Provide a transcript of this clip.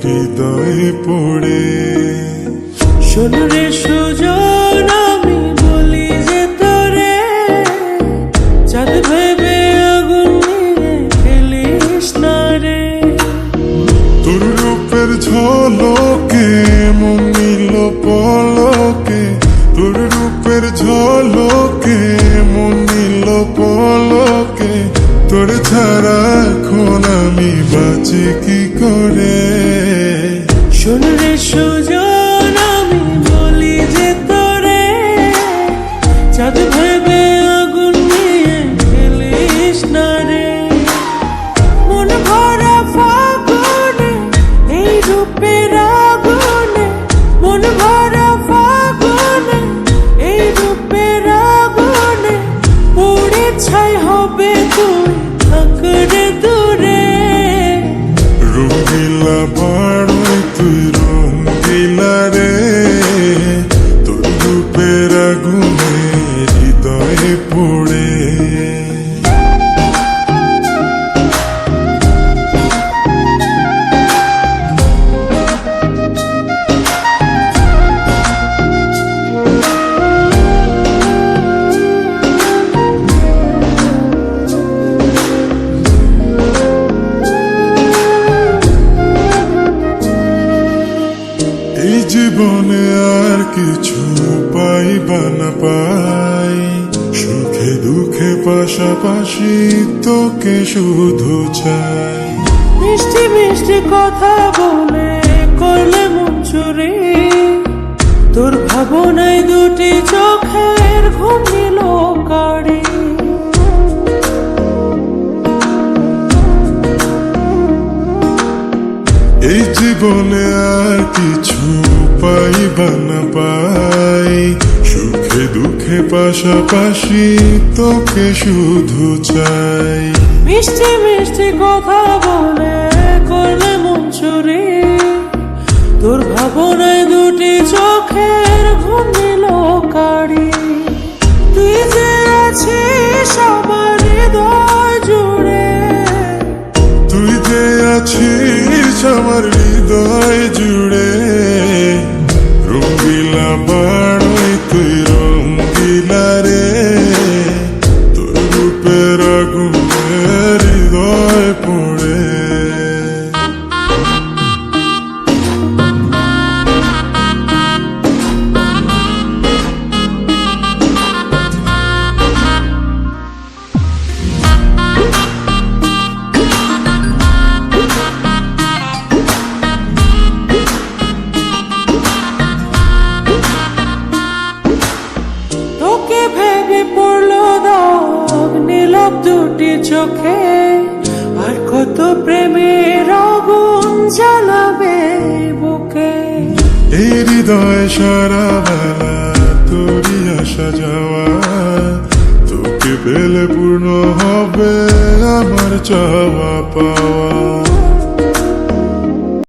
হৃদয়ে পড়ে। শোন রে সুজন, আমি বলি যে তোরে, চাঁদ ভেবে আগুন নিয়ে খেলিস না রে। তোর রূপের ঝলকে মন নিল পলকে, তোর রূপের ঝলকে মন নিল পলকে। তোর ছাড়া এখন আমি বাঁচি কি করে। শোন রে সুজন, আমি বলি যে তোরে, চাঁদ ভেবে আগুন নিয়ে খেলিস না রে। মন ভরা ফাগুনে এই রূপের আগুনে, মন ভরা ফাগুনে এই রূপের আগুনে, পুড়ে ছাই হবে তুই থাকরে দূরে। রঙিলা বাড়ই তুই রঙিলা রে, তোর রূপের আগুনে হৃদয়ে পড়ে। এই জীবনে আর কিছু পাইবা না পাই, সুখে দুঃখে পাশাপাশি তোকে শুধু চাই। মিষ্টি মিষ্টি কথা বলে করলে মন চুরি, তোর ভাবনায় দুটি চোখের ঘুম নিল কাড়ি। এই জীবনে আর কিছু পাইবা না পাই, সুখে দুঃখে পাশাপাশি তোকে শুধু চাই। মিষ্টি মিষ্টি কথা বলে করলে মন চুরি, তোর ভাবনায় দুটি চোখের ঘুম নিল কাড়ি। তুই যে আছিস আমার হৃদয় জুড়ে, তুই যে আছিস আমার হৃদয় জুড়ে। রঙিলা বাড়ই তুই রঙিলা রে, তোর রূপের আগুনে হৃদয় পড়ে। তোকে ভেবে পড়লো দাগ নীলব দুটি চোখে, আর কত প্রেমের আগুন জ্বালাবে বুকে। এই হৃদয় সারা বেলা তোরই আসা যাওয়া, তোকে পেলে পূর্ণ হবে আমার চাওয়া পাওয়া।